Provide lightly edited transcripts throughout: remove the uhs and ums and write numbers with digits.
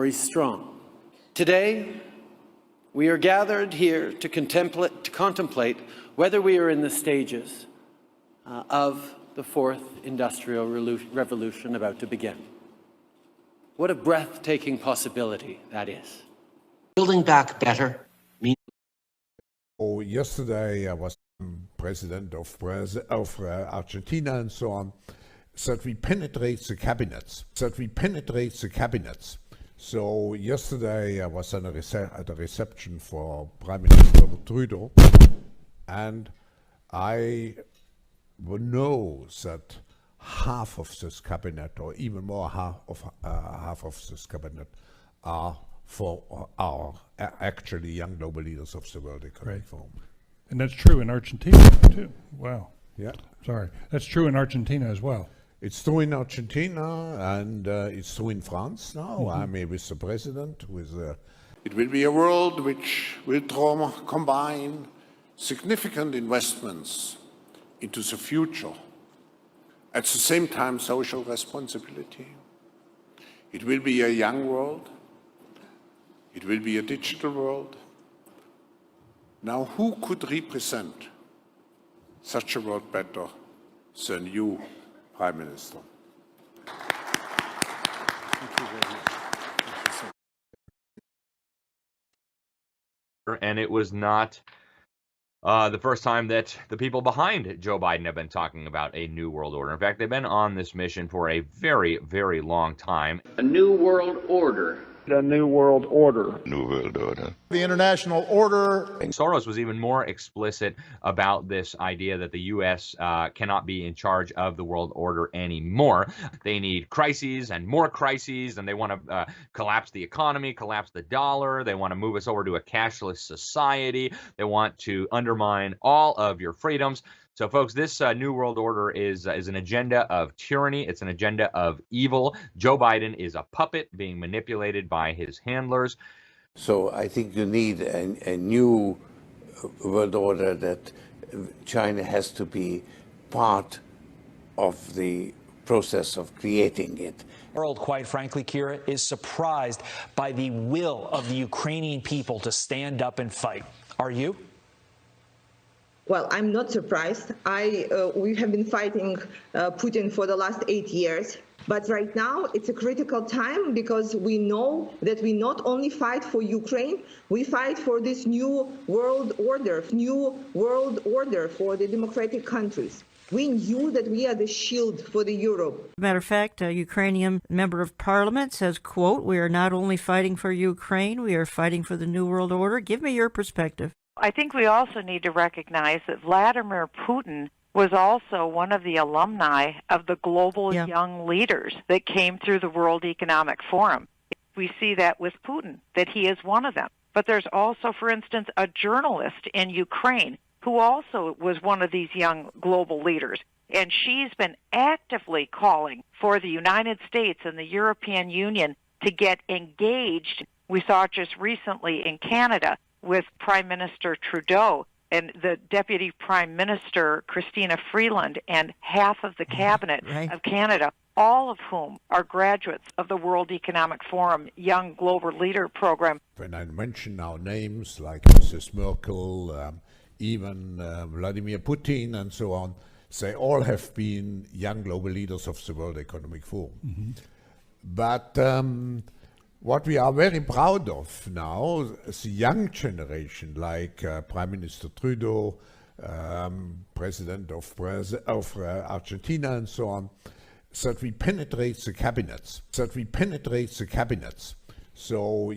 or he's strong. Today, we are gathered here to contemplate whether we are in the stages of the fourth industrial revolution about to begin. What a breathtaking possibility that is. Building back better means... Yesterday I was president of Argentina and so on, that we penetrate the cabinets, So yesterday I was at a reception for Prime Minister Trudeau, and I know that half of this cabinet, or even more half of this cabinet, are actually young global leaders of the World Economic Forum. And that's true in Argentina too. Wow. Yeah. Sorry. That's true in Argentina as well. It's true in Argentina, and it's true in France now. Mm-hmm. I mean, with the president, It will be a world which will combine significant investments into the future, at the same time social responsibility. It will be a young world. It will be a digital world. Now, who could represent such a world better than you, Prime Minister? Thank you very much. And it was not the first time that the people behind Joe Biden have been talking about a new world order. In fact, they've been on this mission for a very, very long time. A new world order. A new world order. New world order. The international order. Soros was even more explicit about this idea that the U.S. Cannot be in charge of the world order anymore. They need crises and more crises, and they want to collapse the economy, collapse the dollar. They want to move us over to a cashless society. They want to undermine all of your freedoms. So, folks, this new world order is an agenda of tyranny. It's an agenda of evil. Joe Biden is a puppet being manipulated by his handlers. So I think you need a new world order, that China has to be part of the process of creating it. The world, quite frankly, Kira, is surprised by the will of the Ukrainian people to stand up and fight. Are you? Well, I'm not surprised. We have been fighting Putin for the last 8 years. But right now, it's a critical time, because we know that we not only fight for Ukraine, we fight for this new world order for the democratic countries. We knew that we are the shield for the Europe. Matter of fact, a Ukrainian member of parliament says, quote, "We are not only fighting for Ukraine, we are fighting for the new world order." Give me your perspective. I think we also need to recognize that Vladimir Putin was also one of the alumni of the global young leaders that came through the World Economic Forum. We see that with Putin, that he is one of them. But there's also, for instance, a journalist in Ukraine who also was one of these young global leaders. And she's been actively calling for the United States and the European Union to get engaged. We saw it just recently in Canada with Prime Minister Trudeau and the Deputy Prime Minister, Christina Freeland, and half of the cabinet of Canada, all of whom are graduates of the World Economic Forum Young Global Leader Program. When I mention now names like Mrs. Merkel, even Vladimir Putin and so on, they all have been young global leaders of the World Economic Forum. Mm-hmm. But what we are very proud of now is the young generation, like Prime Minister Trudeau, President of Argentina and so on, that we penetrate the cabinets. So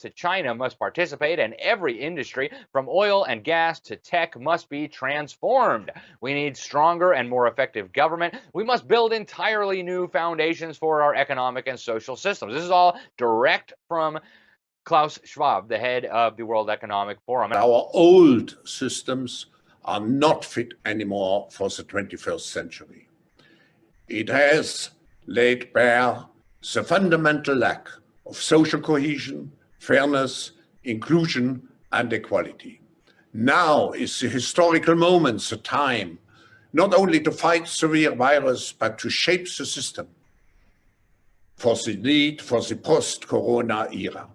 To China must participate, and every industry from oil and gas to tech must be transformed. We need stronger and more effective government. We must build entirely new foundations for our economic and social systems. This is all direct from Klaus Schwab, the head of the World Economic Forum. Our old systems are not fit anymore for the 21st century. It has laid bare the fundamental lack of social cohesion, fairness, inclusion, and equality. Now is the historical moment, the time, not only to fight severe virus, but to shape the system for the need for the post-corona era.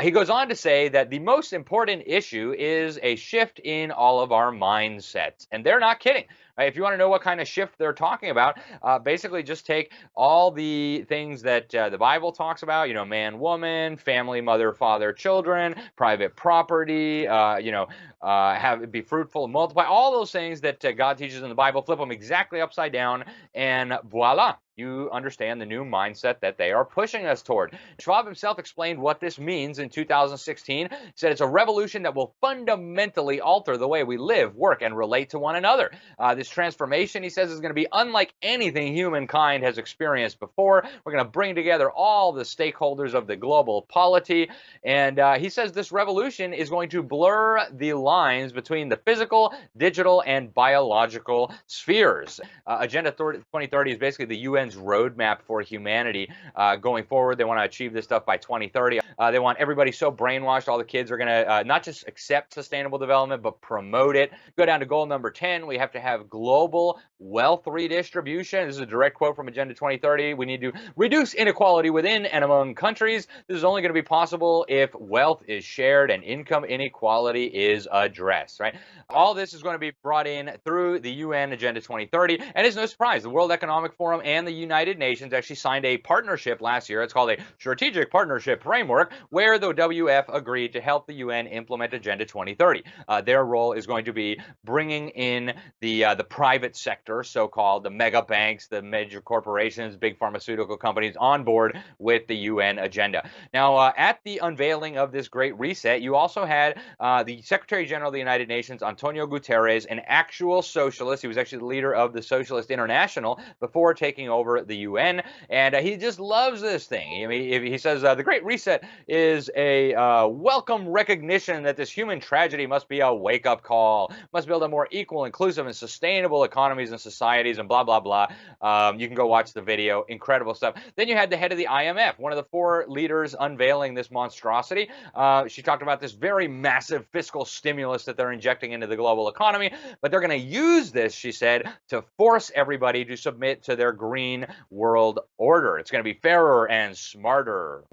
He goes on to say that the most important issue is a shift in all of our mindsets. And they're not kidding. If you want to know what kind of shift they're talking about, basically just take all the things that the Bible talks about, you know, man, woman, family, mother, father, children, private property, be fruitful and multiply, all those things that God teaches in the Bible, flip them exactly upside down, and voila. You understand the new mindset that they are pushing us toward. Schwab himself explained what this means in 2016. He said it's a revolution that will fundamentally alter the way we live, work, and relate to one another. This transformation, he says, is going to be unlike anything humankind has experienced before. We're going to bring together all the stakeholders of the global polity. And he says this revolution is going to blur the lines between the physical, digital, and biological spheres. Agenda 2030 is basically the UN's roadmap for humanity going forward. They want to achieve this stuff by 2030. They want everybody so brainwashed, all the kids are going to not just accept sustainable development, but promote it. Go down to goal number 10. We have to have global wealth redistribution. This is a direct quote from Agenda 2030. We need to reduce inequality within and among countries. This is only going to be possible if wealth is shared and income inequality is addressed, right? All this is going to be brought in through the UN Agenda 2030. And it's no surprise, the World Economic Forum and the United Nations actually signed a partnership last year. It's called a Strategic Partnership Framework, where the WEF agreed to help the UN implement Agenda 2030. Their role is going to be bringing in the private sector, so-called the mega banks, the major corporations, big pharmaceutical companies on board with the UN agenda. Now, at the unveiling of this great reset, you also had the Secretary General of the United Nations, Antonio Guterres, an actual socialist. He was actually the leader of the Socialist International before taking over the UN, and he just loves this thing. I mean, he says the Great Reset is a welcome recognition that this human tragedy must be a wake-up call, must build a more equal, inclusive, and sustainable economies and societies, and blah, blah, blah. You can go watch the video. Incredible stuff. Then you had the head of the IMF, one of the 4 leaders unveiling this monstrosity. She talked about this very massive fiscal stimulus that they're injecting into the global economy, but they're going to use this, she said, to force everybody to submit to their green world order. It's going to be fairer and smarter.